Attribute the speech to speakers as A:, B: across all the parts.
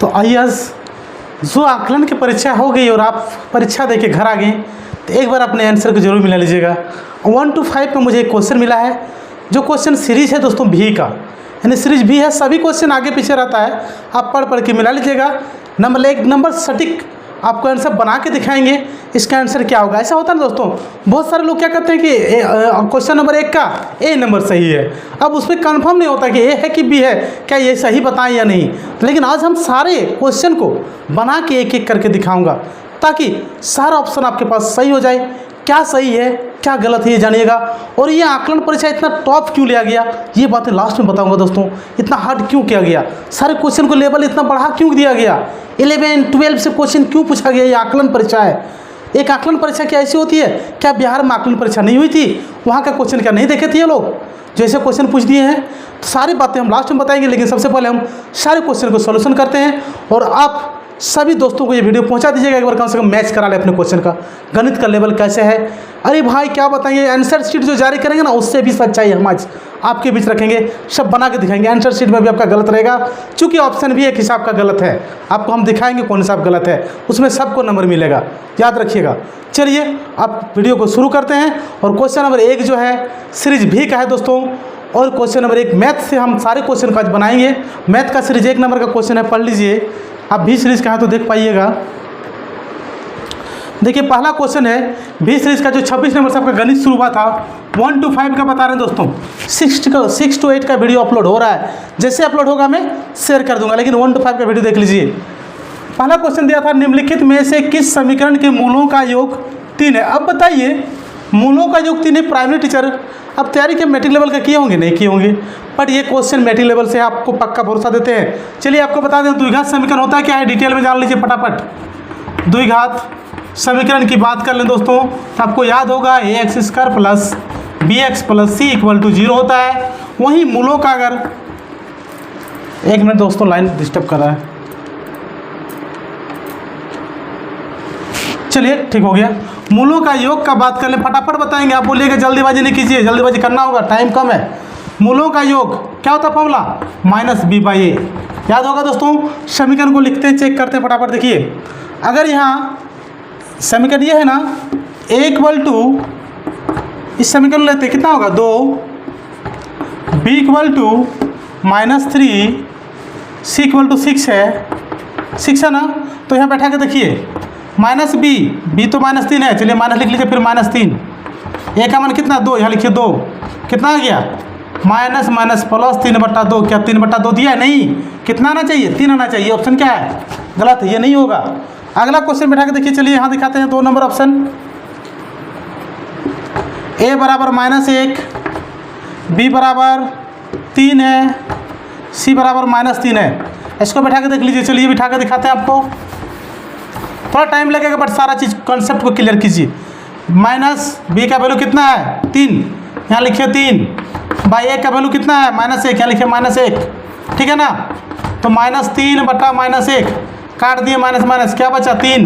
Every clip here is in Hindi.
A: तो आइए आज जो आकलन की परीक्षा हो गई और आप परीक्षा देके घर आ गए तो एक बार अपने आंसर को जरूर मिला लीजिएगा। 1 to 5 में मुझे एक क्वेश्चन मिला है जो क्वेश्चन सीरीज है दोस्तों भी का, यानी सीरीज भी है, सभी क्वेश्चन आगे पीछे रहता है, आप पढ़ के मिला लीजिएगा। नंबर 1 नंबर सटीक आपको आंसर बना के दिखाएंगे इसका आंसर क्या होगा। ऐसा होता है ना दोस्तों, बहुत सारे लोग क्या करते हैं कि क्वेश्चन नंबर 1 का ए नंबर सही है, अब उस पर कन्फर्म नहीं होता कि ए है कि बी है, क्या ये सही बताएं या नहीं। लेकिन आज हम सारे क्वेश्चन को बना के एक एक करके दिखाऊंगा ताकि सारा ऑप्शन आपके पास सही हो जाए। क्या सही है क्या गलत है ये जानिएगा। और ये आकलन परीक्षा इतना टॉप क्यों लिया गया ये बातें लास्ट में बताऊंगा दोस्तों। इतना हार्ड क्यों किया गया, सारे क्वेश्चन को लेवल इतना बढ़ा क्यों दिया गया, 11 12 से क्वेश्चन क्यों पूछा गया। ये आकलन परीक्षा है। एक आकलन परीक्षा क्या ऐसी होती है, क्या बिहार में आकलन परीक्षा नहीं हुई थी, वहाँ का क्वेश्चन क्या नहीं देखे थे ये लोग जैसे क्वेश्चन पूछ दिए हैं। तो सारी बातें हम लास्ट में बताएंगे, लेकिन सबसे पहले हम सारे क्वेश्चन को सॉल्यूशन करते हैं। और आप सभी दोस्तों को ये वीडियो पहुंचा दीजिएगा, एक बार कम से कम मैच करा ले अपने क्वेश्चन का, गणित का लेवल कैसे है। अरे भाई क्या बताएंगे, आंसर शीट जो जारी करेंगे ना उससे भी सच्चाई हम आज आपके बीच रखेंगे, सब बना के दिखाएंगे। आंसर शीट में भी आपका गलत रहेगा क्योंकि ऑप्शन भी एक हिसाब का गलत है, आपको हम दिखाएंगे कौन हिसाब गलत है, उसमें सबको नंबर मिलेगा, याद रखिएगा। चलिए आप वीडियो को शुरू करते हैं। और क्वेश्चन नंबर 1 जो है सीरीज भी का है दोस्तों, और क्वेश्चन नंबर 1 मैथ से हम सारे क्वेश्चन का आज बनाएंगे। मैथ का सीरीज 1 नंबर का क्वेश्चन है, पढ़ लीजिए। आप भी सीरीज का है तो देख पाइएगा। देखिए पहला क्वेश्चन है भी सीरीज का जो 26 नंबर से आपका गणित शुरू हुआ था, 1 to 5 का बता रहे हैं दोस्तों। 6 to 8 का वीडियो अपलोड हो रहा है, जैसे अपलोड होगा मैं शेयर कर दूंगा, लेकिन 1 to 5 का वीडियो देख लीजिए। पहला क्वेश्चन दिया था निम्नलिखित में से किस समीकरण के मूलों का योग 3 है। अब बताइए मूलों का योग 3 है। प्राइमरी टीचर अब तैयारी के मैट्रिक लेवल का किए होंगे, नहीं किए होंगे, बट ये क्वेश्चन मैट्रिक लेवल से आपको पक्का भरोसा देते हैं। चलिए आपको बता दें द्विघात समीकरण होता है क्या है, डिटेल में जान लीजिए फटाफट। द्विघात समीकरण की बात कर लें दोस्तों तो आपको याद होगा ax² plus bx plus c = 0 होता है। वहीं मूलों का अगर, एक मिनट दोस्तों लाइन डिस्टर्ब कर रहा है, चलिए ठीक हो गया। मूलों का योग का बात कर ले, फटाफट बताएंगे। आप बोलिएगा जल्दीबाजी नहीं कीजिए, जल्दीबाजी करना होगा, टाइम कम है। मूलों का योग क्या होता है फॉर्मूला, -b/a, याद होगा दोस्तों। समीकरण को लिखते हैं, चेक करते हैं फटाफट। देखिए अगर यहाँ समीकरण ये है ना a = इस समीकरण लेते कितना होगा 2, b = -3, c = 6 है, 6 है ना। तो यहाँ बैठा के देखिए -b तो -3 है, चलिए माइनस लिख लीजिए, फिर -3, a का मान कितना 2, यहाँ लिखिए 2, कितना आ गया माइनस प्लस 3/2। क्या 3/2 दिया है, नहीं, कितना आना चाहिए 3 आना चाहिए। ऑप्शन क्या है, गलत है, ये नहीं होगा। अगला क्वेश्चन बैठा के देखिए, चलिए यहाँ दिखाते हैं 2 नंबर ऑप्शन। a बराबर -1, b बराबर 3 है, c बराबर -3 है। इसको बैठा के देख लीजिए, चलिए बिठा के दिखाते हैं आपको, थोड़ा टाइम लगेगा बट सारा चीज़ कॉन्सेप्ट को क्लियर कीजिए। -b का वैल्यू कितना है 3, यहाँ लिखिए 3, बाई a का वैल्यू कितना है -1, यहाँ लिखिए -1, ठीक है ना। तो -3/-1 काट दिए, माइनस क्या बचा 3,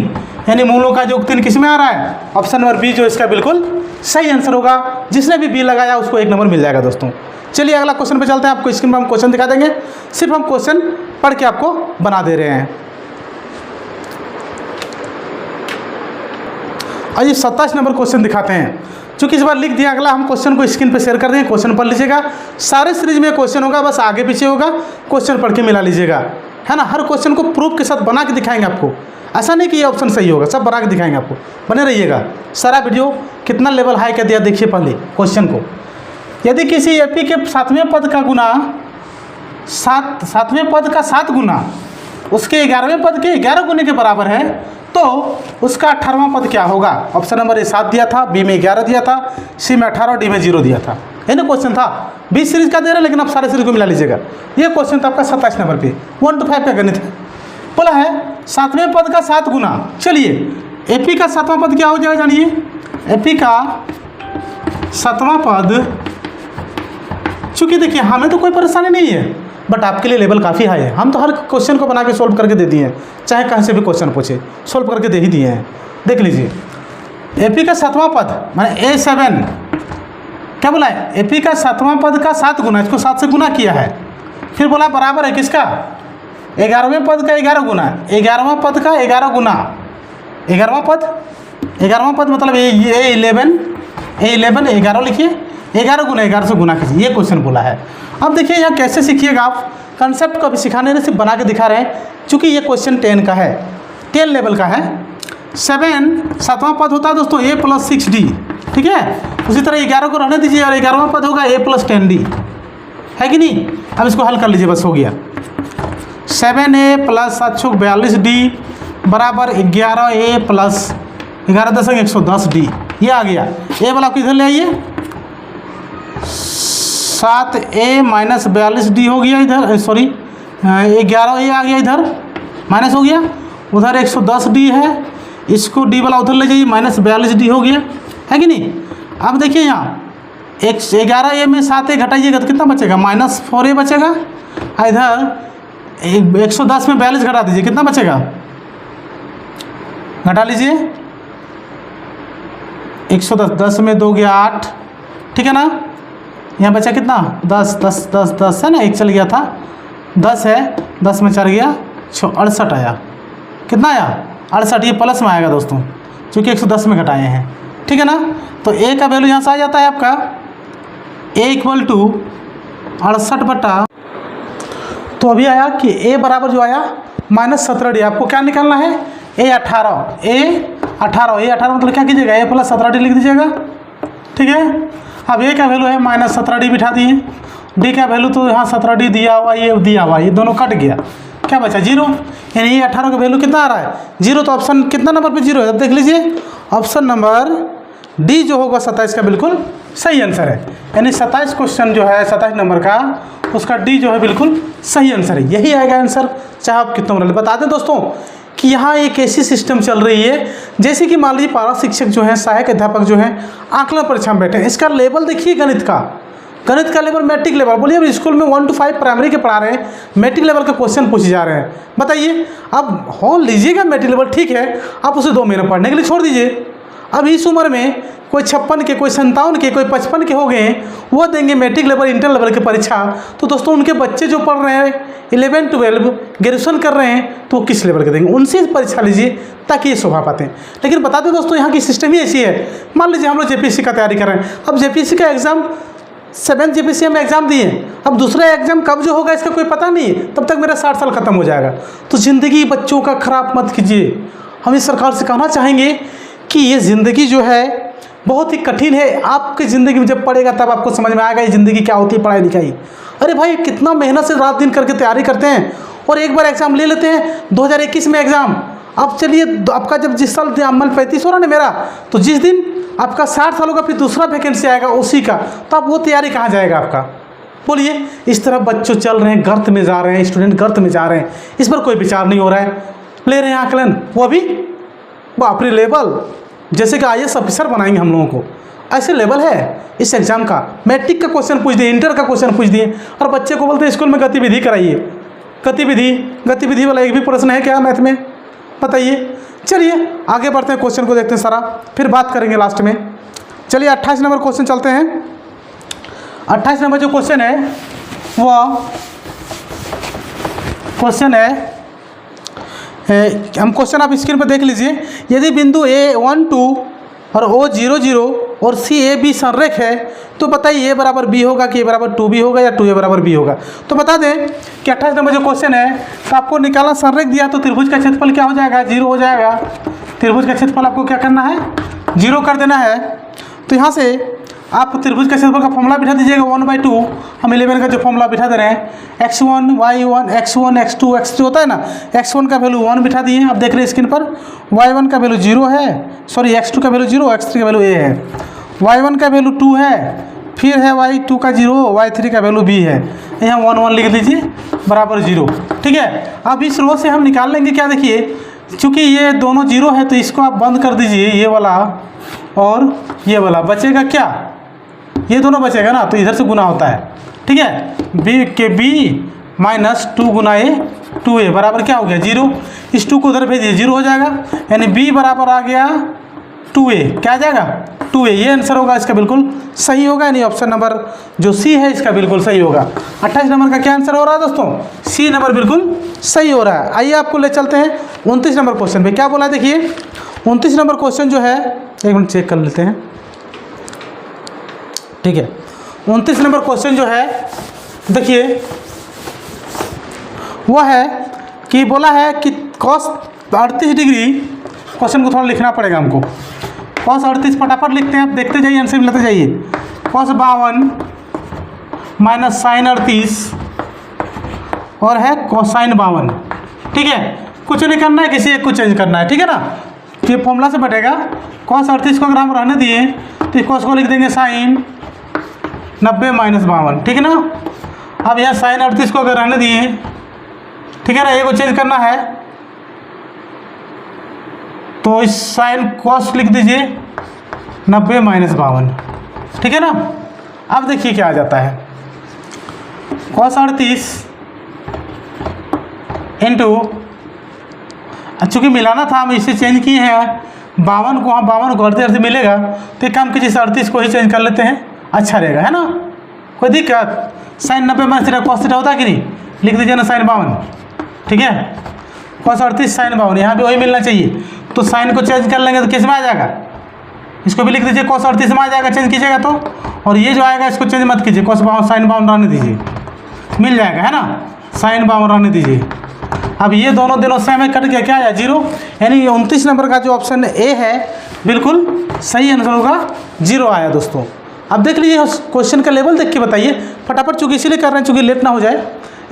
A: यानी मूलों का योग 3 किस में आ रहा है, ऑप्शन नंबर बी जो इसका बिल्कुल सही आंसर होगा। जिसने भी बी लगाया उसको 1 नंबर मिल जाएगा दोस्तों। चलिए अगला क्वेश्चन पे चलते हैं। आपको स्क्रीन पर हम क्वेश्चन दिखा देंगे, सिर्फ हम क्वेश्चन पढ़ के आपको बना दे रहे हैं। आइए 27 नंबर क्वेश्चन दिखाते हैं, चूँकि इस बार लिख दिया। अगला हम क्वेश्चन को स्क्रीन पे शेयर कर देंगे, क्वेश्चन पढ़ लीजिएगा। सारे सीरीज में क्वेश्चन होगा, बस आगे पीछे होगा, क्वेश्चन पढ़ के मिला लीजिएगा, है ना। हर क्वेश्चन को प्रूफ के साथ बना के दिखाएंगे आपको, ऐसा नहीं कि ये ऑप्शन सही होगा, सब बना के दिखाएंगे आपको, बने रहिएगा। सारा वीडियो कितना लेवल हाई कर दिया देखिए पहले क्वेश्चन को। यदि किसी एपी के 7वें पद का गुना 7वें पद का 7 गुना उसके 11वें पद के 11 गुने के बराबर है तो उसका 18वां पद क्या होगा। ऑप्शन नंबर ए 7 दिया था, बी में 11 दिया था, सी में 18 और डी में 0 दिया था। है ना क्वेश्चन था 20 सीरीज का दे रहे हैं, लेकिन आप सारे सीरीज को मिला लीजिएगा। ये क्वेश्चन था आपका 27 नंबर पे, 1 to 5 का गणित है। बोला है 7वें पद का 7 गुना। चलिए एपी का 7वां पद क्या हो जाएगा जानिए। एपी का 7वां पद, चूँकि देखिए हमें तो कोई परेशानी नहीं है, बट आपके लिए लेवल काफ़ी हाई है। हम तो हर क्वेश्चन को बना के सोल्व करके दे दिए हैं, चाहे कहीं से भी क्वेश्चन पूछे सोल्व करके दे ही दिए हैं। देख लीजिए एपी का 7वां पद माने A7, क्या बोला है, एपी का 7वां पद का 7 गुना, इसको 7 से गुना किया है, फिर बोला बराबर है किसका, 11वें पद का 11 गुना, 11वां पद का 11 गुना, 11वां पद मतलब ये 11, 11 लिखिए, 11 गुना 11 से गुना कीजिए, ये क्वेश्चन बोला है। अब देखिए यहाँ कैसे सीखिएगा आप, कंसेप्ट को अभी सिखाने में सिर्फ बना के दिखा रहे हैं, चूँकि ये क्वेश्चन 10 का है, 10 लेवल का है। 7वां पद होता है दोस्तों a + 6d, ठीक है। उसी तरह 11 को रहने दीजिए और 11वां पद होगा a + 10d, है कि नहीं। अब इसको हल कर लीजिए, बस हो गया। 7a + 7 42d बराबर 11a + 11 10 110d, ये आ गया। ए वाला आपको इधर ले आइए, 7a - 42d हो गया इधर, सॉरी 11a आ गया इधर, माइनस हो गया, उधर 110d है, इसको d वाला उधर ले जाइए, -42d हो गया, है कि नहीं। अब देखिए यहाँ 11a में 7a घटाइएगा तो कितना बचेगा, -4a बचेगा। इधर 110 में 42 घटा दीजिए, कितना बचेगा, घटा लीजिए 110, 10 में 2 गया 8, ठीक है ना। यहाँ बचा कितना, 10 10 10 10 है ना, एक चल गया था, 10 है, 10 में 4 गया 68 आया, कितना आया 68, ये प्लस में आएगा दोस्तों, क्योंकि 110 में घटाए हैं, ठीक है ना। तो a का वैल्यू यहाँ से आ जाता है आपका a = 68 बटा, तो अभी आया कि a बराबर जो आया -17d। आपको क्या निकालना है, a 18 मतलब क्या कीजिएगा, a + 17d लिख दीजिएगा, ठीक है। अब a का वैल्यू है -17d बिठा दिए, d का वैल्यू तो यहाँ 17d दिया हुआ, ये दिया हुआ, ये दोनों कट गया, क्या बचा 0, यानी ये 18 का वैल्यू कितना आ रहा है 0। तो ऑप्शन कितना नंबर पे 0 है, अब देख लीजिए ऑप्शन नंबर डी जो होगा 27 का बिल्कुल सही आंसर है, यानी 27 क्वेश्चन जो है 27 नंबर का, उसका डी जो है बिल्कुल सही आंसर है, यही आएगा आंसर, चाहे आप कितना बना। बता दें दोस्तों कि यहाँ एक ऐसी सिस्टम चल रही है जैसे कि मान लीजिए पारा शिक्षक जो है, सहायक अध्यापक जो है आकलन परीक्षा में बैठे हैं, इसका लेवल देखिए गणित का लेवल मैट्रिक लेवल, बोलिए अब स्कूल में 1 to 5 प्राइमरी के पढ़ा रहे हैं, मैट्रिक लेवल के क्वेश्चन पूछे जा रहे हैं, बताइए। अब हो लीजिएगा मैट्रिक लेवल, ठीक है, आप उसे 2 महीने पढ़ने के लिए छोड़ दीजिए। अब इस उम्र में कोई 56 के, कोई 57 के, कोई 55 के हो गए हैं, वो देंगे मैट्रिक लेवल इंटर लेवल की परीक्षा, तो दोस्तों उनके बच्चे जो पढ़ रहे हैं 11 12 ग्रेजुएशन कर रहे हैं, तो वो किस लेवल के देंगे, उनसे परीक्षा लीजिए ताकि ये शोभा पाते हैं। लेकिन बता दें दोस्तों यहाँ की सिस्टम ही ऐसी है, मान लीजिए हम लोग JPSC का तैयारी कर रहे हैं, अब JPSC का एग्ज़ाम 7 JPSC में एग्ज़ाम दिए, अब दूसरा एग्ज़ाम कब जो होगा इसका कोई पता नहीं, तब तक मेरा 60 साल खत्म हो जाएगा। तो ज़िंदगी बच्चों का ख़राब मत कीजिए। हम इस सरकार से कहना चाहेंगे कि ये ज़िंदगी जो है बहुत ही कठिन है, आपकी ज़िंदगी में जब पढ़ेगा तब आपको समझ में आएगा ये ज़िंदगी क्या होती है, पढ़ाई लिखाई। अरे भाई कितना मेहनत से रात दिन करके तैयारी करते हैं और एक बार एग्ज़ाम ले लेते हैं, 2021 में एग्ज़ाम। अब चलिए आपका जब जिस साल अमल 35 हो रहा ना मेरा, तो जिस दिन आपका 60 साल होगा फिर दूसरा वैकेंसी आएगा उसी का, तो आप वो तैयारी कहाँ जाएगा आपका, बोलिए। इस तरह बच्चों चल रहे हैं, गर्त में जा रहे हैं, स्टूडेंट गर्त में जा रहे हैं, इस पर कोई विचार नहीं हो रहा है। ले रहे हैं आकलन, वो भी बापरी लेवल, जैसे कि IAS ऑफिसर बनाएंगे हम लोगों को, ऐसे लेवल है इस एग्ज़ाम का। मैट्रिक का क्वेश्चन पूछ दिए, इंटर का क्वेश्चन पूछ दिए, और बच्चे को बोलते हैं स्कूल में गतिविधि कराइए। गतिविधि वाला एक भी प्रश्न है क्या मैथ में, बताइए। चलिए आगे बढ़ते हैं, क्वेश्चन को देखते हैं सारा, फिर बात करेंगे लास्ट में। चलिए 28 नंबर क्वेश्चन चलते हैं। 28 नंबर जो क्वेश्चन है वो क्वेश्चन है, हम क्वेश्चन आप स्क्रीन पर देख लीजिए। यदि बिंदु A1 2 और O 0 0 और C A B संरेख है तो बताइए A बराबर B होगा कि A बराबर 2B होगा या 2A बराबर B होगा। तो बता दें कि 28 नंबर जो क्वेश्चन है, तो आपको निकालना संरेख दिया तो त्रिभुज का क्षेत्रफल क्या हो जाएगा, 0 हो जाएगा। त्रिभुज का क्षेत्रफल आपको क्या करना है, 0 कर देना है। तो यहाँ से आप त्रिभुज का क्षेत्रफल का फॉर्मूला बिठा दीजिएगा 1/2, हम 11 का जो फॉर्मूला बिठा दे रहे हैं, x1 y1 x1 x2 x3 होता है ना, x1 का वैल्यू 1 बिठा दिए, आप देख रहे हैं स्क्रीन पर, y1 का वैल्यू 0 है, सॉरी x2 का वैल्यू 0, x3 का वैल्यू a है, y1 का वैल्यू 2 है, फिर है y2 का 0, y3 का वैल्यू b है, यहाँ 1 1 लिख दीजिए बराबर 0, ठीक है। अब इस रो से हम निकाल लेंगे क्या, देखिए चूँकि ये दोनों 0 है तो इसको आप बंद कर दीजिए, ये वाला और ये वाला, बचेगा क्या, ये दोनों बचेगा ना, तो इधर से गुना होता है, ठीक है। b -2 गुना a 2a बराबर क्या हो गया 0, इस 2 को उधर भेजिए 0 हो जाएगा, यानी b बराबर आ गया 2a, क्या आ जाएगा 2a, ये आंसर होगा इसका बिल्कुल सही होगा। यानी ऑप्शन नंबर जो सी है इसका बिल्कुल सही होगा। 28 नंबर का क्या आंसर हो रहा है दोस्तों? सी नंबर बिल्कुल सही हो रहा है। आइए आपको ले चलते हैं 29 नंबर क्वेश्चन पे। क्या बोला है देखिए, 29 नंबर क्वेश्चन जो है, एक मिनट चेक कर लेते हैं, ठीक है। 29 नंबर क्वेश्चन जो है देखिए वह है कि बोला है कि cos 38 डिग्री, क्वेश्चन को थोड़ा लिखना पड़ेगा हमको। cos 38 फटाफट लिखते हैं, आप देखते जाइए, आंसर मिलते जाइए। cos 52 माइनस साइन 38 और है कोसाइन 52, ठीक है। कुछ नहीं करना है, किसी एक को चेंज करना है, ठीक है ना। तो ये फॉर्मूला से बटेगा। cos 38 को अगर हम रहने दिए तो cos को लिख देंगे साइन 90 माइनस 52, ठीक है ना। अब यहाँ साइन 38 को अगर रहने दिए, ठीक है ना, ये को चेंज करना है तो इस साइन कॉस लिख दीजिए 90 माइनस 52, ठीक है ना। अब देखिए क्या आ जाता है, cos 38 इंटू, चूँकि मिलाना था हम इसे चेंज किए हैं 52 को, हम 52 को 38 मिलेगा तो एक काम कीजिए 38 को ही चेंज कर लेते हैं, अच्छा रहेगा, है ना। कोई दिक्कत? Sine 90 minus theta cos theta होता है कि नहीं, लिख दीजिए ना साइन 52, ठीक है। cos 38 साइन 52, यहाँ भी वही मिलना चाहिए, तो साइन को चेंज कर लेंगे तो किस में आ जाएगा, इसको भी लिख दीजिए cos 38 में आ जाएगा, चेंज कीजिएगा तो। और ये जो आएगा इसको चेंज मत कीजिए, cos 52 साइन 52 रहने दीजिए, मिल जाएगा, है ना। साइन 52 रहने दीजिए। अब ये दोनों दिनों से हमें कट गया, क्या आया, 0। यानी 29 नंबर का जो ऑप्शन ए है बिल्कुल सही आंसर होगा, 0 आया दोस्तों। अब देख लीजिए क्वेश्चन का लेवल देख के बताइए फटाफट, चूँकि इसीलिए कर रहे हैं चूँकि लेट ना हो जाए,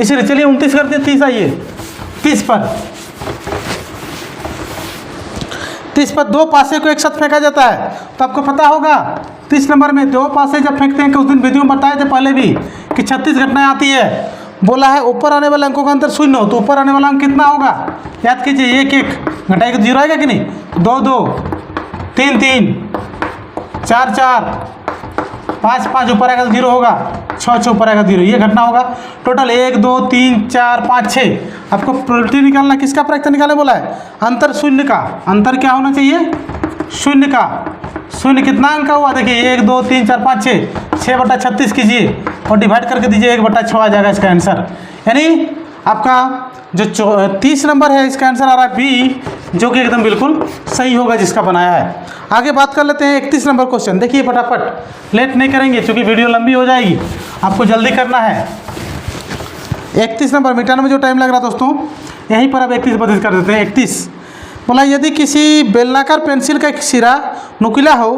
A: इसीलिए। चलिए 29 करते हैं, 30 आइए। 30 पर दो पासे को एक साथ फेंका जाता है, तो आपको पता होगा 30 नंबर में दो पासे जब फेंकते हैं, कि उस दिन वीडियो में बताए थे पहले भी कि 36 घटनाएं आती है। बोला है ऊपर आने वाले अंकों का अंतर 0 हो, तो ऊपर आने वाला अंक कितना होगा, याद कीजिए, 1 1 घटाएगा तो 0 आएगा कि नहीं, 2 2 3 3 4 4 5 5 ऊपर आएगा तो 0 होगा, 6 6 ऊपर आएगा 0, ये घटना होगा। टोटल 1 2 3 4 5 6। आपको प्रोबेबिलिटी निकालना, किसका प्रयत्न निकालने बोला है, अंतर शून्य का। अंतर क्या होना चाहिए, शून्य का। शून्य कितना अंक का हुआ देखिए, 1 2 3 4 5 6, 6/36 कीजिए और डिवाइड करके दीजिए, 1/6 आ जाएगा इसका आंसर। यानी आपका जो 30 नंबर है इसका आंसर आ रहा है बी, जो कि एकदम बिल्कुल सही होगा जिसका बनाया है। आगे बात कर लेते हैं 31 नंबर क्वेश्चन। देखिए फटाफट, लेट नहीं करेंगे क्योंकि वीडियो लंबी हो जाएगी, आपको जल्दी करना है। 31 नंबर मिटाने में जो टाइम लग रहा है दोस्तों, यहीं पर अब 31 कर देते हैं। 31 बोला, यदि किसी बेलनाकार पेंसिल का एक सिरा नुकीला हो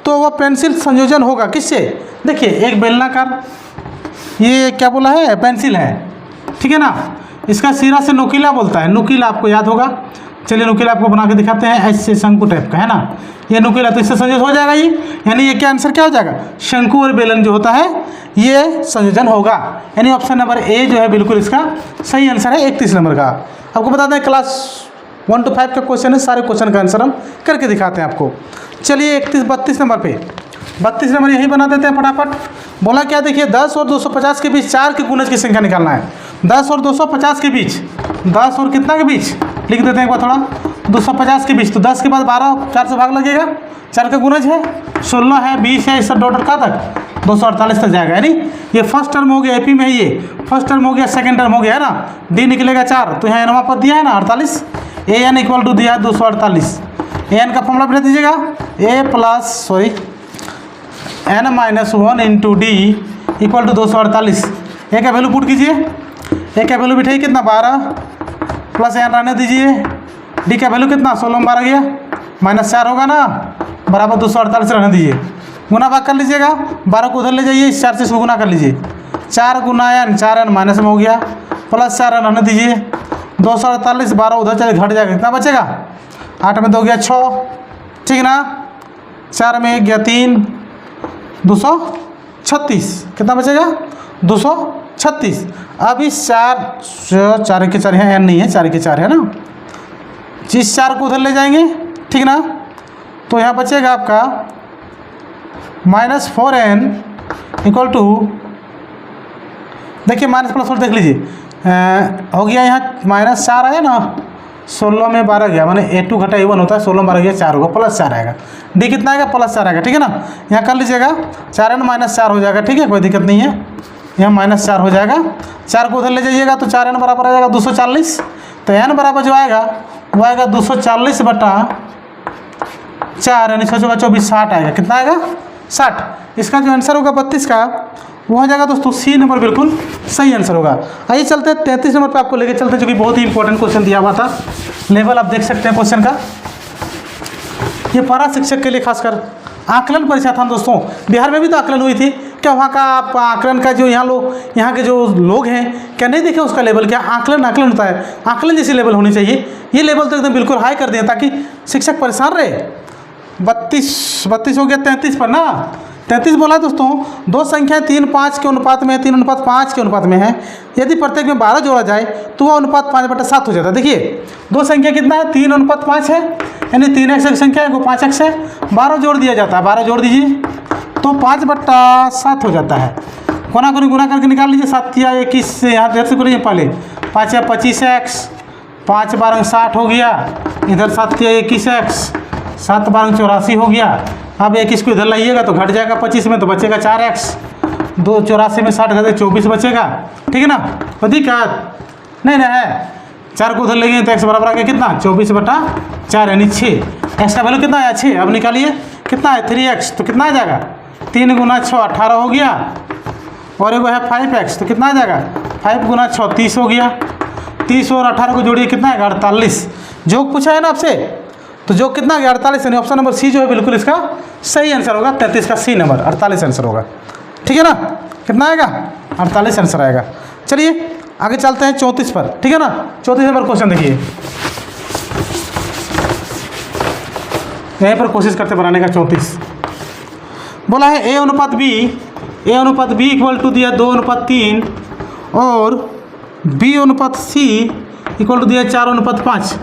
A: तो वह पेंसिल संयोजन होगा किससे। देखिए एक बेलनाकार, ये क्या बोला है, पेंसिल है, ठीक है ना। इसका सिरा से नुकीला बोलता है, नुकीला आपको याद होगा। चलिए नुकीला आपको बना के दिखाते हैं, ऐसे शंकु टाइप का, है ना। ये नुकीला, तो इससे संयोजन हो जाएगा ये, यानी ये क्या आंसर क्या हो जाएगा, शंकु और बेलन जो होता है ये संयोजन होगा। यानी ऑप्शन नंबर ए जो है बिल्कुल इसका सही आंसर है 31 नंबर का। आपको बता दें क्लास 1 to 5 का क्वेश्चन है, सारे क्वेश्चन का आंसर हम करके दिखाते हैं आपको। चलिए 32 नंबर पे, 32 नंबर यही बना देते हैं फटाफट। बोला क्या, देखिए 10 और 250 के बीच 4 के गुणज की संख्या निकालना है। 10 और 250 के बीच, 10 और कितना के बीच लिख देते हैं एक बार थोड़ा, 250 के बीच, तो 10 के बाद 12, 4 से भाग लगेगा, 4 का गुणज है, 16 है, 20 है, इससे डॉट कहाँ तक 248 तक जाएगा। यानी ये फर्स्ट टर्म हो गया, एपी में है ये फर्स्ट टर्म हो गया, सेकंड टर्म हो गया, है ना। डी निकलेगा 4, तो यहाँ एनवा पद दिया है ना 48, ए एन इक्वल टू दिया है 248। ए एन का फॉर्मूला भेज दीजिएगा, n-1 into D equal to 248। A का वैल्यू पुट कीजिए, ए का वैल्यू बिठाइए कितना 12 प्लस एन रहने दीजिए, डी का वैल्यू कितना 16 में 12 गया, -4 होगा ना, बराबर 248 रहने दीजिए। गुना भाग कर लीजिएगा, 12 को उधर ले जाइए, इस 4 से इसको गुना कर लीजिए, 4 गुना n, 4n माइनस में हो गया, प्लस 4n रहने दीजिए, 248, 12 उधर चले घट जाएगा, कितना बचेगा, 8 में 2 गया 6, ठीक ना, 4 में 1 गया 3, 236, कितना बचेगा 236। अब इस 4 के 4 है, n नहीं है, 4 के 4 है ना, जिस 4 को उधर ले जाएंगे, ठीक ना, तो यहाँ बचेगा आपका -4n इक्वल टू, देखिए माइनस प्लस और देख लीजिए, हो गया यहाँ -4 आया ना, 16 में 12 गया, माने A2 घटा A1 होता है, 16 में 12 गया 4 होगा, +4 आएगा। डी कितना आएगा? +4 आएगा, ठीक है ना। यहाँ कर लीजिएगा 4n - 4 हो जाएगा, ठीक है, कोई दिक्कत नहीं है। यहाँ -4 हो जाएगा, 4 को उधर ले जाइएगा तो 4n बराबर आ जाएगा 240। तो n बराबर जो आएगा वो आएगा 240 बटा 4, यानी 6 × 24 60 आएगा। कितना आएगा? 60। इसका जो आंसर होगा 32 का वो हो जाएगा दोस्तों सी नंबर, बिल्कुल सही आंसर होगा। आइए चलते हैं 33 नंबर पे आपको लेके चलते हैं, जो कि बहुत ही इंपॉर्टेंट क्वेश्चन दिया हुआ था। लेवल आप देख सकते हैं क्वेश्चन का, ये पारा शिक्षक के लिए खासकर आकलन परीक्षा था दोस्तों। बिहार में भी तो आकलन हुई थी, क्या वहाँ का आप आकलन का जो यहाँ के जो लोग हैं क्या नहीं देखे उसका लेवल? क्या आकलन होता है, आकलन जैसी लेवल होनी चाहिए। ये लेवल तो एकदम बिल्कुल हाई कर दिया ताकि शिक्षक परेशान रहे। 32 हो गया 33 पर ना, 33 बोला दोस्तों। दो संख्याएं 3:5 के अनुपात में है, 3:5 के अनुपात में है। यदि प्रत्येक में 12 जोड़ा जाए तो वह अनुपात 5/7 हो जाता है। देखिए दो संख्या कितना है? 3:5 है, यानी 3x एक संख्या है, वो 5x है। 12 जोड़ दिया जाता है, 12 जोड़ दीजिए तो 5/7 हो जाता है। गुना करके निकाल लीजिए। 7 या 21 से यहाँ देर से करिए पहले, 5 या 25x, 5 12 60 हो गया। इधर 7 या 21x, 7 12 84 हो गया। अब 21 को इधर लाइएगा तो घट जाएगा 25 में, तो बचेगा 4x। 2 84 में 60 घटे 24 बचेगा, ठीक है ना। तो दिक्कत नहीं ना है। 4 को उधर लेंगे तो x बराबर आ गया कितना? 24/4, यानी 6। x का वैल्यू कितना आया? 6। अब निकालिए कितना है? 3x, तो कितना आ जाएगा? 3 × 6 18 हो गया, और एगो है 5x, तो कितना आ जाएगा? 5 × 6 30 हो गया। 30 और 18 को जोड़िए कितना है? 48। जो पूछा है ना आपसे, तो जो कितना गया? 48, यानी ऑप्शन नंबर सी जो है बिल्कुल इसका सही आंसर होगा। 33 का सी नंबर 48 आंसर होगा, ठीक है ना। कितना आएगा? 48 आंसर आएगा। चलिए आगे चलते हैं 34 पर, ठीक है ना। 34 नंबर क्वेश्चन देखिए, यहीं पर कोशिश करते बनाने का। 34 बोला है A/B इक्वल टू दिया 2/3 और B/C इक्वल टू दिया 4/5।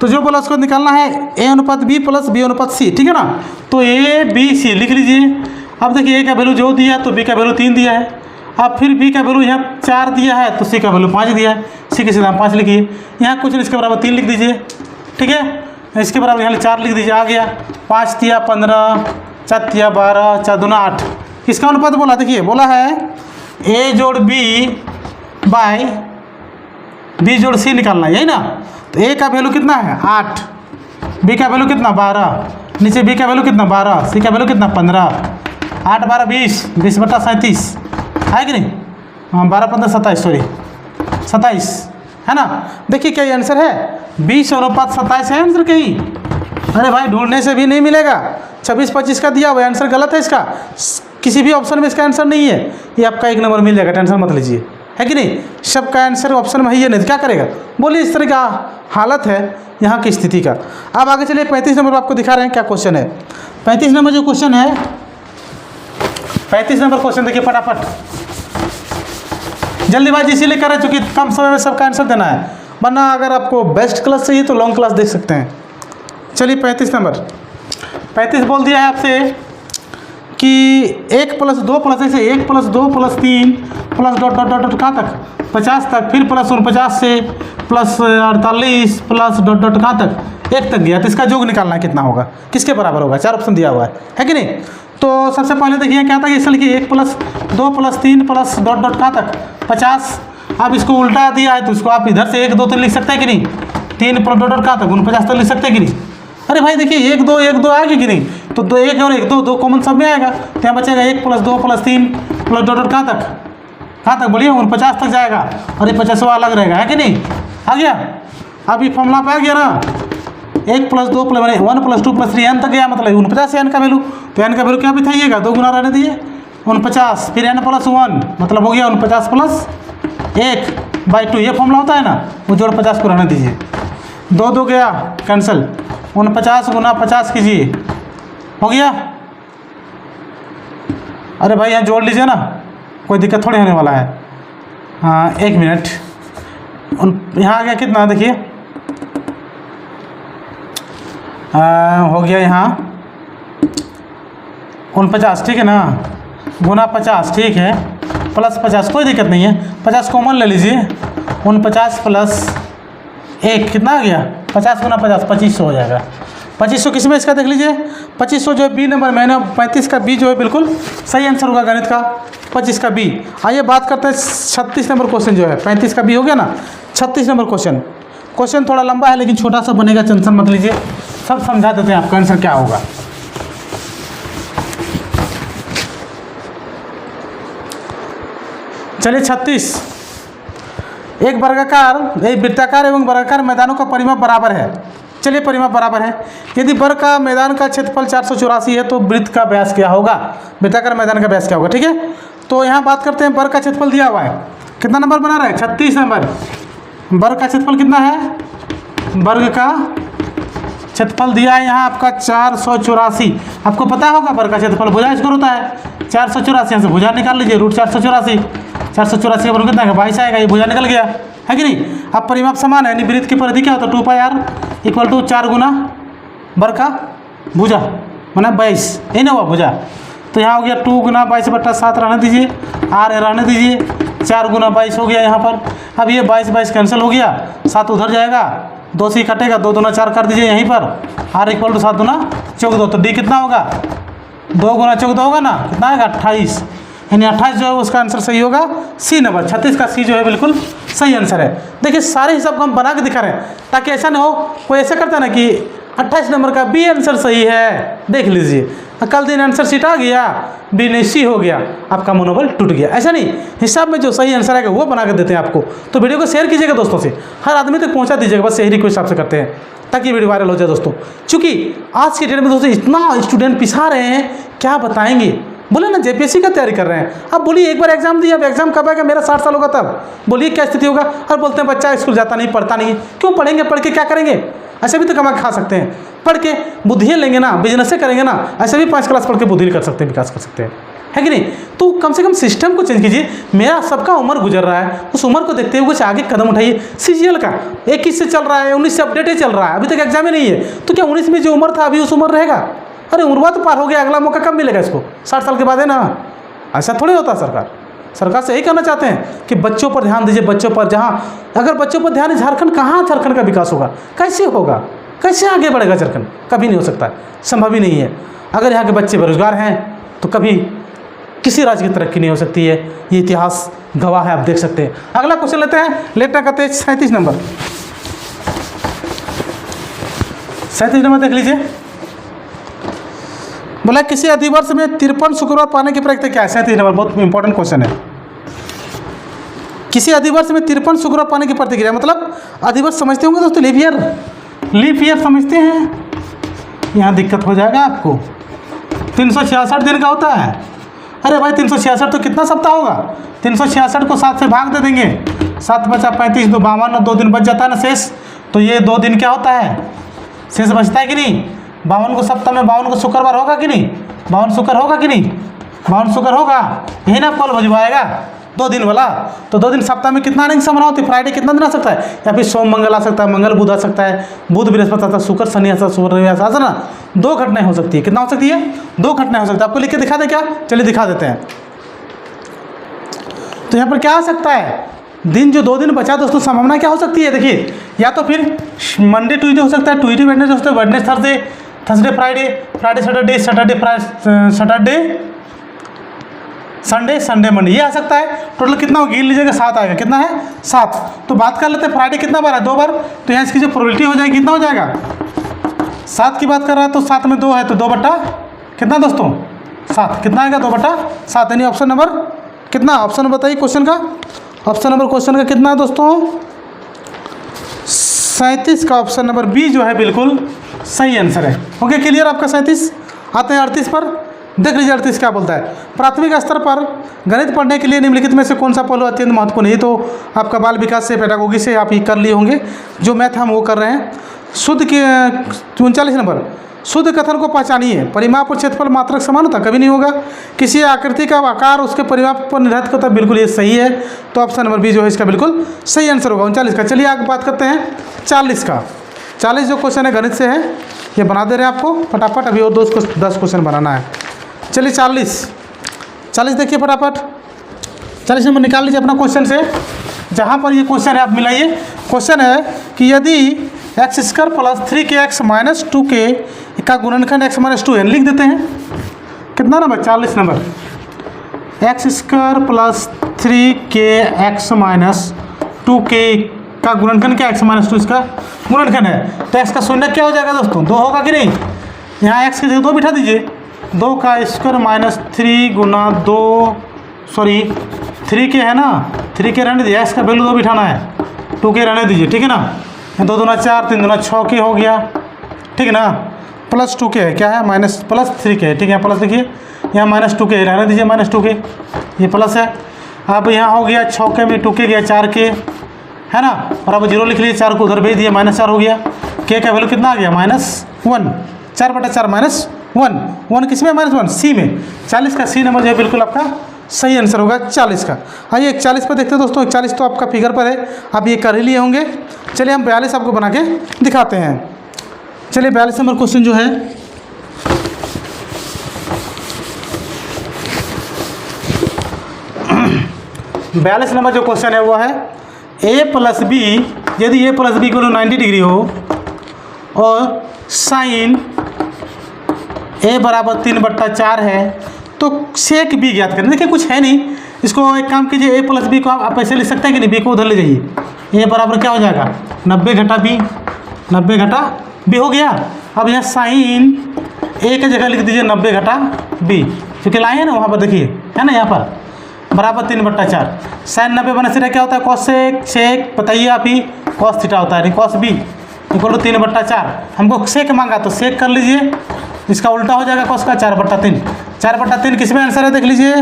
A: तो जो बोला उसको निकालना है A/B + B/C, ठीक है ना। तो ABC लिख लीजिए। अब देखिए A का वैल्यू जो दिया है तो B का वैल्यू 3 दिया है। अब फिर B का वैल्यू यहाँ 4 दिया है तो C का वैल्यू 5 दिया है। C के सीधा 5 लिखिए। यहाँ कुछ इसके बराबर 3 लिख दीजिए, ठीक है। इसके बराबर यहाँ 4 लिख दीजिए, आ गया। 5 दिया 15, 4 दिया 12, 4 दूना 8। किसका अनुपात बोला? देखिए बोला है A जोड़ B बाय B जोड़ C निकालना है, यही ना। तो A का वैल्यू कितना है? 8, B का वैल्यू कितना? 12, नीचे B का वैल्यू कितना? 12, C का वैल्यू कितना? 15। 8 12 20, 20/37 है कि नहीं? हाँ 12 15 27, सॉरी 27 है ना। देखिए क्या आंसर है? 20/27 है आंसर कहीं? अरे भाई ढूंढने से भी नहीं मिलेगा। 26 25 का दिया हुआ आंसर गलत है इसका। किसी भी ऑप्शन में इसका आंसर नहीं है। ये आपका 1 नंबर मिल जाएगा, टेंशन मत लीजिए, है कि नहीं। सबका आंसर ऑप्शन में ही है, नहीं तो क्या करेगा? बोलिए, इस तरह का हालत है यहाँ की स्थिति का। अब आगे चलिए 35 नंबर आपको दिखा रहे हैं क्या क्वेश्चन है। 35 नंबर जो क्वेश्चन है, 35 नंबर क्वेश्चन देखिए फटाफट। जल्दीबाजी इसीलिए कर रहे हैं क्योंकि कम समय में सबका आंसर देना है, वरना अगर आपको बेस्ट क्लास चाहिए तो लॉन्ग क्लास देख सकते हैं। चलिए 35 नंबर 35 बोल दिया है आपसे कि 1 + 2 + ऐसे 1 + 2 + 3 + डॉट डॉट डॉट कहाँ तक? 50 तक, फिर +49 से +48 + डॉट डॉट कहाँ तक? 1 तक गया। तो इसका योग निकालना है, कितना होगा, किसके बराबर होगा? 4 ऑप्शन दिया हुआ है कि नहीं। तो सबसे पहले देखिए क्या था कि इससे लिखिए 1 + 2 + 3 + डॉट डॉट कहाँ तक? 50। अब इसको उल्टा दिया है तो इसको आप इधर से 1 2 3 लिख सकते हैं कि नहीं? 3 + डॉट डॉट कहाँ तक? 49 तक लिख सकते हैं कि नहीं? अरे भाई देखिए 1 2 आएगी कि नहीं? तो 2 1 और 1 2 कॉमन सब में आएगा, तो यहाँ बचेगा 1 + 2 + 3 + डॉट डॉट कहाँ तक बोलिए? 49 तक जाएगा, और ये 50वां अलग रहेगा, है कि नहीं? आ गया। अब ये फॉर्मूला पे आ गया ना। 1 + 2 + 1 + 2 + 3 n तक गया, मतलब 49 है n का वैल्यू। तो n का वैल्यू क्या बिठाइएगा? 2 गुना रहने दीजिए 49, फिर n + 1 मतलब हो गया 49 + 1/2। ये फॉर्मूला होता है ना, वो जोड़ 50 को रहने दीजिए। 2 2 गया कैंसिल, 49 × 50 कीजिए, हो गया। अरे भाई यहाँ जोड़ लीजिए ना, कोई दिक्कत थोड़ी होने वाला है। हाँ 1 मिनट, यहाँ आ गया कितना? देखिए हो गया यहाँ 49, ठीक है ना, गुना 50, ठीक है, प्लस 50, कोई दिक्कत नहीं है। 50 कॉमन ले लीजिए, 49 + एक कितना आ गया 50 गुना 50 2500 हो जाएगा। 2500 किस में इसका देख लीजिए 2500 जो है बी नंबर में है ना 35 का बी जो है बिल्कुल सही आंसर होगा गणित का 25 का बी। आइए बात करते हैं 36 नंबर क्वेश्चन जो है 35 का बी हो गया ना। 36 नंबर क्वेश्चन थोड़ा लंबा है लेकिन छोटा सा बनेगा, टेंशन मत लीजिए, सब समझा देते हैं आपका आंसर क्या होगा। चलिए 36, एक वृत्ताकार एवं वर्गाकार मैदानों का परिमाप बराबर है। चलिए परिमाप बराबर है, यदि वर्ग का मैदान का क्षेत्रफल 484 है तो वृत्त का व्यास क्या होगा, वृत्ताकार मैदान का व्यास क्या होगा। ठीक है, तो यहाँ बात करते हैं वर्ग का क्षेत्रफल दिया हुआ है, कितना नंबर बना रहा है 36 नंबर। वर्ग का क्षेत्रफल कितना है, वर्ग का क्षेत्रफल दिया है यहाँ आपका 484। आपको पता होगा वर्ग का क्षेत्रफल भुजा स्क्वायर होता है 484, यहाँ से भुजा निकाल लीजिए रूट 484 का वर्ग कितना है 22 आएगा, ये भुजा निकल गया है कि नहीं। अब परिमाप समान है, यानी वृत्त की परिधि क्या होता है 2πr इक्वल टू 4 गुना वर्ग का भुजा माना 22, यही ना हुआ भुजा। तो यहाँ हो गया 2 गुना 22/7 रहने दीजिए, आर रहने दीजिए, 4 गुना 22 हो गया यहाँ पर। अब ये 22 कैंसिल हो गया, 7 उधर जाएगा, 2 से कटेगा, 2 दूना 4 कर दीजिए यहीं पर, आर इक्वल टू 7 दूना 14। तो डी कितना होगा 2 गुना 14 होगा ना, कितना आएगा 28, यानी 28 जो है उसका आंसर सही होगा सी नंबर। 36 का सी जो है बिल्कुल सही आंसर है। देखिए सारे हिसाब को हम बना के दिखा रहे हैं ताकि ऐसा ना हो कोई ऐसा करता ना कि 28 नंबर का बी आंसर सही है, देख लीजिए कल दिन आंसर सीट आ गया बी नहीं सी हो गया, आपका मनोबल टूट गया। ऐसा नहीं, हिसाब में जो सही आंसर आएगा वो बना के देते हैं आपको। तो वीडियो को शेयर कीजिएगा दोस्तों से, हर आदमी तक पहुंचा दीजिएगा, बस यही रिक्वेस्ट आपसे करते हैं ताकि वीडियो वायरल हो जाए दोस्तों। चूँकि आज की डेट में दोस्तों इतना स्टूडेंट पिसा रहे हैं, क्या बताएंगे। बोले ना जेपीएससी का तैयारी कर रहे हैं, अब बोलिए एक बार एग्जाम दिया, अब एग्जाम कब आएगा, मेरा 60 साल होगा तब, बोलिए क्या स्थिति होगा। और बोलते हैं बच्चा स्कूल जाता नहीं, पढ़ता नहीं, क्यों पढ़ेंगे, पढ़ के क्या करेंगे, ऐसे भी तो कमा खा सकते हैं, पढ़ के बुद्धि लेंगे ना, बिजनेस से करेंगे ना, ऐसे भी 5 क्लास पढ़ के बुद्धि कर सकते हैं, विकास कर सकते हैं, है कि नहीं। तो कम से कम सिस्टम को चेंज कीजिए। मेरा सबका उम्र गुजर रहा है, उस उम्र को देखते हुए कुछ आगे कदम उठाइए। सीजीएल का 21 से चल रहा है, 19 से अपडेट ही चल रहा है, अभी तक एग्जाम ही नहीं है, तो क्या 19 में जो उम्र था अभी उस उम्र रहेगा। अरे उम्र तो पार हो गया, अगला मौका कब मिलेगा इसको, 60 साल के बाद है ना। ऐसा थोड़ी होता सरकार से यही कहना चाहते हैं कि बच्चों पर ध्यान दीजिए, बच्चों पर, जहाँ अगर बच्चों पर ध्यान, झारखंड का विकास होगा, कैसे होगा, कैसे आगे बढ़ेगा झारखंड, कभी नहीं हो सकता है, संभव ही नहीं है। अगर यहाँ के बच्चे बेरोजगार हैं तो कभी किसी राज्य की तरक्की नहीं हो सकती है, ये इतिहास गवाह है, आप देख सकते हैं। अगला क्वेश्चन लेते हैं, लेट ना करते हैं 37 नंबर। 37 नंबर देख लीजिए, बोला किसी अधिवर्ष में 53 शुक्रवार पाने की प्रक्रिया क्या है। 37 नंबर बहुत इंपॉर्टेंट क्वेश्चन है। किसी अधिवर्ष में 53 शुक्रवार पाने की प्रतिक्रिया, मतलब अधिवर्ष समझते होंगे दोस्तों, लीप ईयर समझते हैं। यहाँ दिक्कत हो जाएगा आपको, 366 दिन का होता है। अरे भाई 366 तो कितना सप्ताह होगा, 366 को 7 से भाग दे देंगे, 7 बचा 35, 2 52 और 2 दिन बच जाता है ना शेष। तो ये 2 दिन क्या होता है, शेष बचता है कि नहीं। 52 को सप्ताह में 52 को शुक्रवार होगा कि नहीं, 52 शुक्र होगा कि नहीं, 52 शुक्र होगा, यही ना कल भजवाएगा 2 दिन वाला। तो 2 दिन सप्ताह में कितना आने की संभावना होती है, फ्राइडे कितना दिन आ सकता है, या फिर सोम मंगल आ सकता है, मंगल बुध आ सकता है, बुध बृहस्पति आता है, शुक्र शनि आता है, शुक्र रवि आता है ना। 2 घटनाएं हो सकती है, कितना हो सकती है, 2 घटनाएं हो सकती है। आपको लिख के दिखा दें क्या, चलिए दिखा देते हैं। तो यहाँ पर क्या आ सकता है, दिन जो 2 दिन बचा दोस्तों, संभावना क्या हो सकती है, देखिए या तो फिर मंडे ट्यूजडे हो सकता है, ट्यूजडे वेडनेसडे हो सकता है, Wednesday Thursday Friday, Friday Saturday, Saturday Sunday, Sunday Monday, ये आ सकता है। टोटल कितना हो, गिन लीजिएगा 7 आएगा, कितना है 7। तो बात कर लेते हैं फ्राइडे कितना बार है, 2 बार, तो यहाँ इसकी जो प्रोबेबिलिटी हो जाएगी कितना हो जाएगा, 7 की बात कर रहा है तो 7 में 2 है तो 2 बटा कितना दोस्तों 7, कितना आएगा 2 बटा 7, यानी ऑप्शन नंबर कितना, ऑप्शन नंबर बताइए क्वेश्चन का, ऑप्शन नंबर क्वेश्चन का कितना है दोस्तों 37 का ऑप्शन नंबर बी जो है बिल्कुल सही आंसर है। ओके क्लियर आपका 37। आते हैं 38 पर, देख लीजिए 38 क्या बोलता है। प्राथमिक स्तर पर गणित पढ़ने के लिए निम्नलिखित में से कौन सा पहलू अत्यंत महत्वपूर्ण है। ये तो आपका बाल विकास से, पेडागोगी से आप ये कर लिए होंगे, जो मैथ हम वो कर रहे हैं। शुद्ध के 39 नंबर, शुद्ध कथन को पहचानिए। परिमाप और क्षेत्रफल मात्रक समान होता कभी नहीं होगा। किसी आकृति का आकार उसके परिमाप पर निर्धारित करता, बिल्कुल ये सही है। तो ऑप्शन नंबर बी जो है इसका बिल्कुल सही आंसर होगा 39 का। चलिए आगे बात करते हैं 40 का। 40 जो क्वेश्चन है गणित से है, ये बना दे रहे हैं आपको फटाफट, अभी और 10 क्वेश्चन बनाना है। चलिए 40 देखिए फटाफट, 40 नंबर निकाल लीजिए अपना क्वेश्चन से, जहाँ पर ये क्वेश्चन है आप मिलाइए। क्वेश्चन है कि यदि x square plus 3kx minus 2k का गुणनखंड x माइनस 2 है, लिख देते हैं। कितना number? 40 number. X square plus 3kx minus 2k का गुणनखंड क्या? x माइनस 2 इसका गुणनखंड है। तो x का शून्य क्या हो जाएगा दोस्तों? 2 होगा कि नहीं? यहाँ x की जगह 2 बिठा दीजिए। 2 का स्क्वायर माइनस 3 गुना 2, सॉरी 3k है ना, 3k रहने दीजिए। x का वैल्यू 2 बिठाना है, 2k रहने दीजिए, ठीक है ना। 2 दूना 4, 3 दूना 6k हो गया, ठीक है ना। प्लस 2k है, क्या है? माइनस प्लस 3k है, ठीक है। प्लस देखिए यहाँ माइनस 2k रहने दीजिए, माइनस 2k ये प्लस है। अब यहाँ हो गया 6k में 2k गया 4k है ना, और अब 0 लिख लीजिए, 4 को उधर भेज दिया, -4 हो गया। k का वैल्यू कितना आ गया? -1, 4/4 -1, 1 किस में? -1 सी में। 40 का सी नंबर जो है बिल्कुल आपका सही आंसर होगा 40 का। आइए 41 पर देखते हैं दोस्तों। 41 तो आपका फिगर पर है, आप ये कर ही लिए होंगे। चलिए हम 42 आपको बना के दिखाते हैं। चलिए 42 नंबर क्वेश्चन जो है, बयालीस नंबर जो क्वेश्चन है वो है a प्लस बी, यदि a प्लस बी को 90 डिग्री हो और साइन a बराबर 3/4 है तो सेक b ज्ञात करें। देखिए कुछ है नहीं, इसको एक काम कीजिए, a प्लस बी को आप ऐसे लिख सकते हैं कि नहीं, b को उधर ले जाइए। a बराबर क्या हो जाएगा? 90 घटा b, 90 घटा b हो गया। अब यहाँ साइन a की जगह लिख दीजिए 90 घटा b, क्योंकि लाए हैं ना वहाँ पर, देखिए है ना, यहाँ पर बराबर 3/4। साइन 90 बना सीधा क्या होता है? कॉस सेक बताइए आप ही, कॉस थीटा होता है, कॉस बी इक्वल टू 3/4। हमको सेक मांगा तो सेक कर लीजिए, इसका उल्टा हो जाएगा कॉस का 4/3। 4/3 किस में आंसर है? देख लीजिए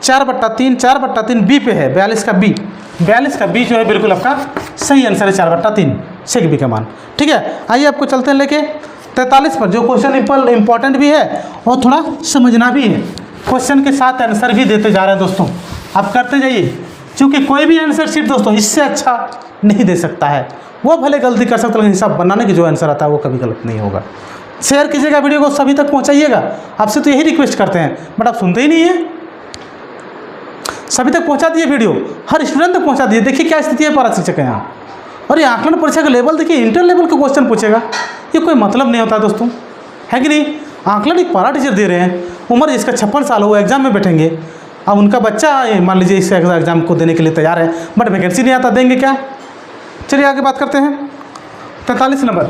A: 4/3 बी पे है, 42 का बी, 42 का बी जो है बिल्कुल आपका सही आंसर है 4/3 सेक बी का मान। ठीक है, आइए आपको चलते हैं लेके 43 पर, जो क्वेश्चन इंपॉर्टेंट भी है और थोड़ा समझना भी है। क्वेश्चन के साथ आंसर भी देते जा रहे हैं दोस्तों, आप करते जाइए, क्योंकि कोई भी आंसर शीट दोस्तों इससे अच्छा नहीं दे सकता है। वो भले गलती कर सकते, लेकिन हिसाब बनाने की जो आंसर आता है वो कभी गलत नहीं होगा। शेयर कीजिएगा वीडियो को, सभी तक पहुंचाइएगा, आपसे तो यही रिक्वेस्ट करते हैं, बट आप सुनते ही नहीं है। सभी तक पहुंचा दिए वीडियो, हर स्टूडेंट तक पहुंचा दिए। देखिए क्या स्थिति है पारा शिक्षक है यहाँ। और ये आकलन परीक्षा का लेवल देखिए, इंटर लेवल का क्वेश्चन पूछेगा, ये कोई मतलब नहीं होता दोस्तों, है कि नहीं। आकलन एक पारा टीचर दे रहे हैं, उम्र इसका 56 साल हो, एग्जाम में बैठेंगे। अब उनका बच्चा मान लीजिए इस एग्जाम को देने के लिए तैयार है, बट वैकेंसी नहीं आता, देंगे क्या। चलिए आगे बात करते हैं। 43 नंबर,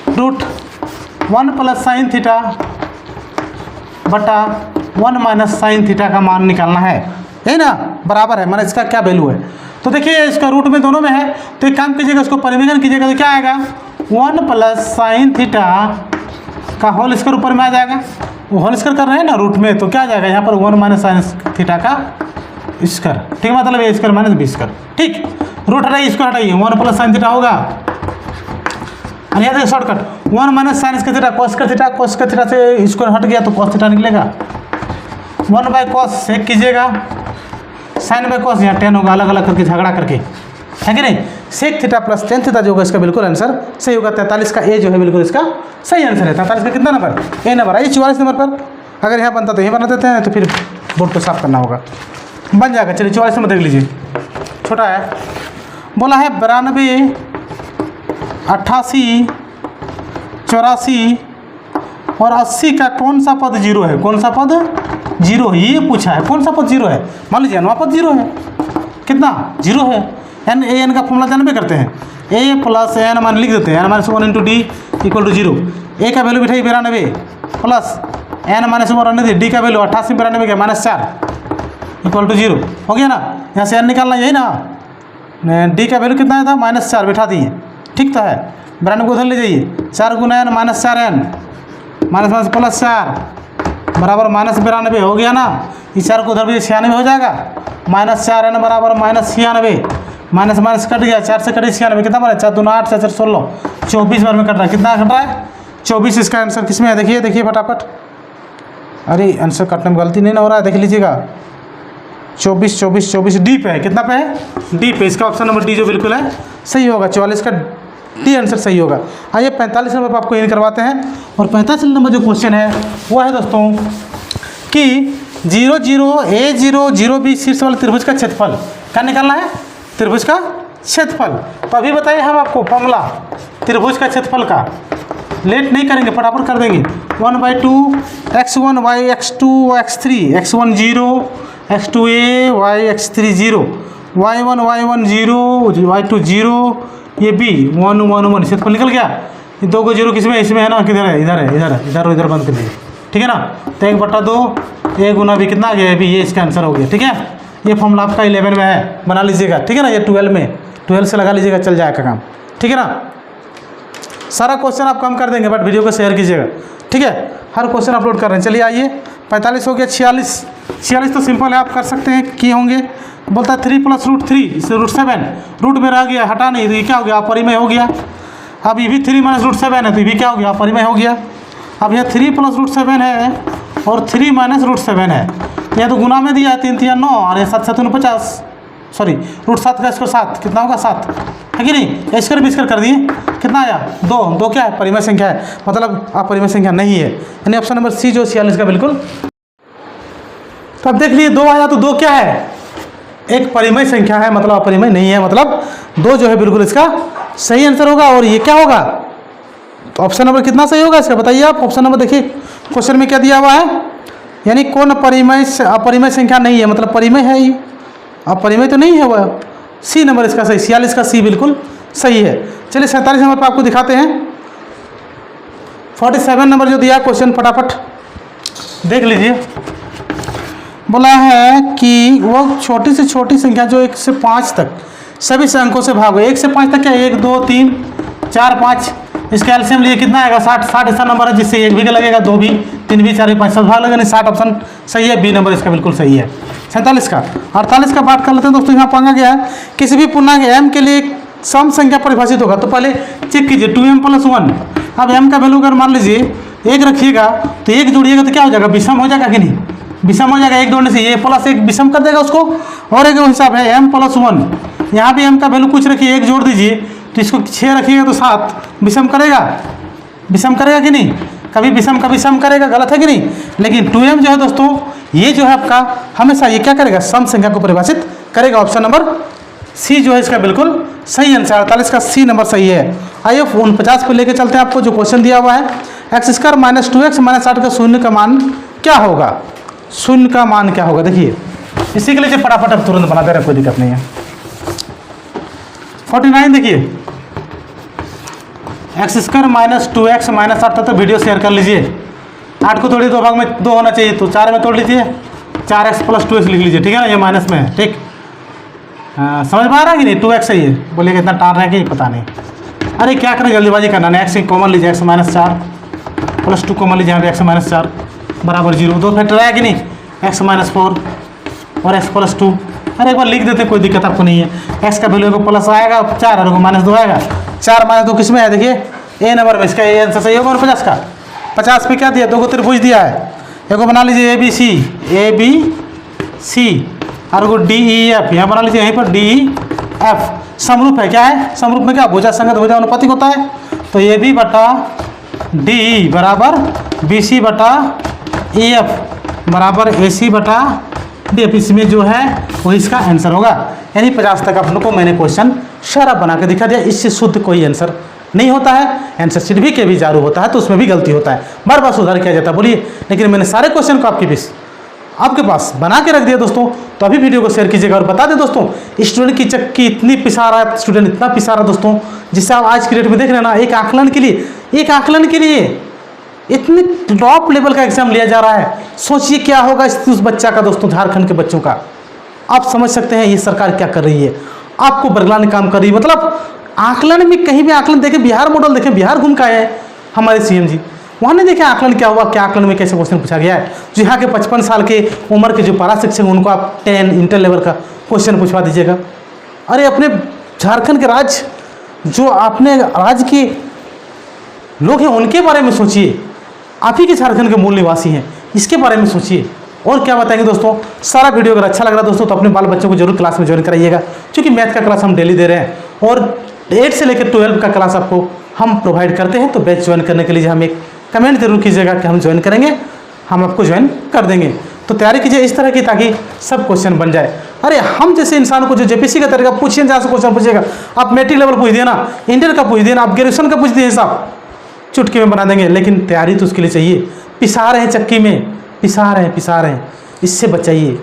A: √1 + sin थीटा बटा 1 - sin थीटा का मान निकालना है, यही ना, बराबर है, माना इसका क्या वैल्यू है। तो देखिए इसका रूट में दोनों में है, तो एक काम कीजिएगा, इसको परिमेलन कीजिएगा तो क्या आएगा? 1 + sin थीटा का होल स्क्वायर ऊपर में आ जाएगा। वो होल स्क्वायर कर रहे हैं ना रूट में, तो क्या आ जाएगा यहाँ पर? 1 - sin थीटा का स्क्वायर, ठीक, मतलब ए स्क्वायर माइनस बी स्क्वायर, ठीक। रूट हटाइए, स्क्वायर हटाइए, 1 + sin थीटा होगा। और यहाँ देखिए shortcut, 1 - sin theta cos theta से स्क्वायर हट गया तो cos थीटा निकलेगा। 1/cos सेक कीजिएगा, sin/cos यहाँ 10 होगा, अलग अलग करके झगड़ा करके, है कि नहीं। Sec theta plus tan theta जो होगा इसका बिल्कुल आंसर सही होगा। 43 का ए जो है बिल्कुल इसका सही आंसर है। 43 का कितना नंबर? ए नंबर। आइए 44 नंबर पर, अगर यहाँ बनता तो यहीं बना देते हैं, तो फिर बोर्ड को साफ करना होगा, बन जाएगा। चलिए 44 नंबर देख लीजिए, छोटा है। बोला है 92, 88, 84 और 80 का कौन सा पद 0 है? कौन सा पद 0 है, ये पूछा है। कौन सा पद 0 है? मान लीजिए नवा पद 0 है, कितना 0 है। एन ए एन का फॉर्मूला जानबे करते हैं, a + n मान लिख देते हैं, n - 1 × d = 0। a का वैल्यू बिठाइए 92 प्लस n - 1 रहने दे, d का वैल्यू 88 92 क्या -4 = 0 हो गया ना। यहाँ से n निकालना, यही ना, d का वैल्यू कितना था? -4 बिठा दिए, ठीक तो है। 92 को उधर ले जाइए, 4 × n -4n +4 बराबर -92 हो गया ना। इस 4 को उधर भी 96 हो जाएगा, -4n बराबर -96, माइनस माइनस कट गया, 4 से कटे 96, कितना बना? 4 दूना 8, 4 4 16, 24 बार में कट रहा है। कितना कट रहा है? 24। इसका आंसर किस में है? देखिए देखिए फटाफट, अरे आंसर कटने में गलती नहीं ना हो रहा है, देख लीजिएगा। 24 24 24 डी पे है, कितना पे है? डी पे। इसका ऑप्शन नंबर डी जो बिल्कुल है सही होगा, 44 का डी आंसर सही होगा। आइए 45 नंबर पर आपको इन करवाते हैं, और 45 नंबर जो क्वेश्चन है वो है दोस्तों कि 0 0 A 0 0 B शीर्ष वाले त्रिभुज का क्षेत्रफल क्या निकालना है? त्रिभुज का क्षेत्रफल। तो अभी बताइए हम आपको फॉर्मूला त्रिभुज का क्षेत्रफल का, लेट नहीं करेंगे, फटाफट कर देंगे। 1/2 x1 y x2 x3 x1 0 x2 a y x3 0 y1 0 y2 0 ये b 1 1 1 क्षेत्रफल निकल गया। ये 2 को 0 किसमें, इसमें है ना, किधर है, इधर है, इधर है, इधर इधर बंद कर दीजिए, ठीक है ना। तो 1/2 a गुना b कितना आ गया, अभी ये इसका आंसर हो गया, ठीक है। ये फॉर्मूला आपका 11 में है, बना लीजिएगा, ठीक है ना। ये 12 में, 12 से लगा लीजिएगा, चल जाएगा काम, ठीक है ना। सारा क्वेश्चन आप कम कर देंगे, बट वीडियो को शेयर कीजिएगा, ठीक है। हर क्वेश्चन अपलोड कर रहे हैं। चलिए आइए, 45 हो गया, 46 तो सिंपल है, आप कर सकते हैं, किए होंगे। बोलता है 3 + √3 इससे √7, रूट में रह गया, हटा नहीं, तो ये क्या हो गया, अपरिमेय हो गया। अब ये भी 3 - √7 है, तो ये भी क्या हो गया, अपरिमेय हो गया। अब यह 3 + √7 है और 3 - √7 है, यह तो गुना में दिया है, 3 3 9 और 7 7 49, सॉरी √7 का स्क्वायर 7, कितना होगा 7, है कि नहीं। स्क्वायर भी स्क्वायर कर दिए, कितना आया 2 क्या है, परिमेय संख्या है, मतलब अपरिमेय संख्या नहीं है, यानी ऑप्शन नंबर सी जो 46 का बिल्कुल। तो अब देख लिए 2 आया, तो 2 क्या है, एक परिमेय संख्या है, मतलब अपरिमेय नहीं है, मतलब 2 जो है बिल्कुल इसका सही आंसर होगा। और ये क्या होगा, तो ऑप्शन नंबर कितना सही होगा इसका, बताइए आप। ऑप्शन नंबर देखिए क्वेश्चन में क्या दिया हुआ है, यानी कौन अपरिमेय संख्या नहीं है, मतलब परिमेय है, ये अपरिमेय तो नहीं है वह। सी नंबर इसका सही, 46 का सी बिल्कुल सही है। चलिए 47 नंबर पर आपको दिखाते हैं। 47 नंबर जो दिया क्वेश्चन, फटाफट देख लीजिए। बोला है कि वो छोटी से छोटी संख्या जो 1 से 5 तक सभी से अंकों से भागो। 1 से 5 तक क्या, 1 2 3 4 5, इसका एलसीएम लिए कितना आएगा 60 ऐसा नंबर है जिससे 1 भी लगेगा, 2 भी, 3 भी, 4 भी, 5 सब भाग लगेगा, नहीं 60 ऑप्शन सही है, बी नंबर इसका बिल्कुल सही है। 47 का 48 का बात कर लेते हैं दोस्तों। यहाँ मांगा गया है किसी भी पूर्णांक m के लिए सम संख्या परिभाषित होगा, तो पहले चेक कीजिए 2m + 1। अब m का वैल्यू अगर मान लीजिए 1 रखिएगा, तो 1 जोड़िएगा तो क्या हो जाएगा, विषम हो जाएगा कि नहीं, विषम हो जाएगा। 1 जोड़ने से ये +1 विषम कर देगा उसको। और एक हिसाब है m + 1, यहाँ भी m का वैल्यू कुछ रखिए, 1 जोड़ दीजिए, तो इसको 6 रखिएगा तो 7 विषम करेगा, विषम करेगा कि नहीं, कभी विषम कभी सम करेगा, गलत है कि नहीं। लेकिन 2m जो है दोस्तों, ये जो है आपका हमेशा ये क्या करेगा, सम संख्या को परिभाषित करेगा। ऑप्शन नंबर सी जो है इसका बिल्कुल सही आंसर, 48 का सी नंबर सही है। आइए 49 पे लेके चलते हैं आपको, जो क्वेश्चन दिया हुआ है x² - 2x - 8 का शून्य का मान क्या होगा, शून्य का मान क्या होगा। देखिए इसी के लिए फटाफट अब तुरंत बना दे रहे, कोई दिक्कत नहीं है। 49 देखिए, x² - 2x - 8 था, तो वीडियो शेयर कर लीजिए। 8 को तोड़िए, 2 भाग में 2 होना चाहिए, तो 4 में तोड़ लीजिए, 4x + 2x लिख लीजिए, ठीक है ना, ये माइनस में है, ठीक। समझ में आ रहा है कि नहीं, 2x है ये, बोलिएगा इतना टार है कि पता नहीं। अरे क्या करें, जल्दीबाजी करना नहीं, x कॉमन लीजिए, x - 4 + 2 कॉमन लीजिए, यहाँ पे x - 4 बराबर 0, 2 फैक्टर आया कि नहीं, x - 4 और x + 2। अरे एक बार लिख देते, कोई दिक्कत आपको नहीं है। x का वैल्यू को प्लस आएगा 4 और -2 आएगा, 4 - 2 किस में है, देखिए ए नंबर में, इसका ए आंसर सही होगा। 49 का 50 पे क्या दिया, 2 को त्रिभुज दिया है, एक को बना लीजिए ए बी सी और को DEF, यहाँ बना लीजिए, यहीं पर DEF समरूप है, क्या है समरूप में, क्या भुजा संगत भुजा अनुपातिक होता है, तो AB बटा DE बराबर BC बटा EF बराबर AC बटा DF, इसमें जो है वो इसका आंसर होगा। यानी 50 तक आप लोग को मैंने क्वेश्चन सारा बना के दिखा दिया, इससे शुद्ध कोई आंसर नहीं होता है। आंसर शीट भी के भी जारू होता है, तो उसमें भी गलती होता है, बार बार सुधार किया जाता है, बोलिए। लेकिन मैंने सारे क्वेश्चन को आपके पास बना के रख दिया दोस्तों, तो अभी वीडियो को शेयर कीजिएगा और बता दें दोस्तों, स्टूडेंट की चक्की इतनी पिसा रहा है, स्टूडेंट इतना पिसा रहा है दोस्तों, जिससे आप आज की डेट में देख रहे हैं ना, एक आकलन के लिए इतनी टॉप लेवल का एग्जाम लिया जा रहा है। सोचिए क्या होगा उस बच्चा का दोस्तों, झारखंड के बच्चों का। आप समझ सकते हैं ये सरकार क्या कर रही है, आपको बरगलाने काम कर रही है। मतलब आकलन में कहीं भी आकलन देखें, बिहार मॉडल देखें, बिहार घूम के आए हैं हमारे CM जी, वहाँ नहीं देखे आकलन क्या हुआ, क्या आकलन में कैसे क्वेश्चन पूछा गया है। जो यहाँ के 55 साल के उम्र के जो पारा शिक्षक हैं, उनको आप 10 इंटर लेवल का क्वेश्चन पूछवा दीजिएगा। अरे अपने झारखंड के जो अपने राज्य के लोग हैं, उनके बारे में सोचिए, आप ही के झारखंड के मूल निवासी हैं, इसके बारे में सोचिए। और क्या बताएंगे दोस्तों, सारा वीडियो अगर अच्छा लग रहा है दोस्तों, तो अपने बाल बच्चों को जरूर क्लास में ज्वाइन कराइएगा, क्योंकि मैथ का क्लास हम डेली दे रहे हैं, और 8 से लेकर 12 का क्लास आपको हम प्रोवाइड करते हैं। तो बैच ज्वाइन करने के लिए हम एक कमेंट जरूर कीजिएगा कि हम ज्वाइन करेंगे, हम आपको ज्वाइन कर देंगे। तो तैयारी कीजिए इस तरह की, ताकि सब क्वेश्चन बन जाए। अरे हम जैसे इंसान को जो जेपीसी का तरीका पूछिए, जहाँ से क्वेश्चन पूछेगा, आप मैट्रिक लेवल पूछ दिए ना, इंटर का पूछ दिए ना, आप ग्रेजुएशन का पूछ दिए साहब, चुटकी में बना देंगे। लेकिन तैयारी तो उसके लिए चाहिए। पिसा रहे हैं चक्की में, पिसा रहे हैं, इससे बचाइए।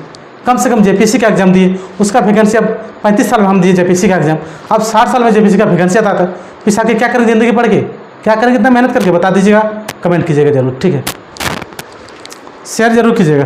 A: कम से कम जेपीसी का एग्जाम दिए, उसका वैकेंसी अब 35 साल में हम दिए जेपीसी का एग्जाम, अब 60 साल में जेपीसी का वैकेंसी आता था। पिसा के क्या करेंगे ज़िंदगी पढ़ के, क्या करेंगे इतना मेहनत करके, बता दीजिएगा, कमेंट कीजिएगा जरूर, ठीक है, शेयर जरूर कीजिएगा।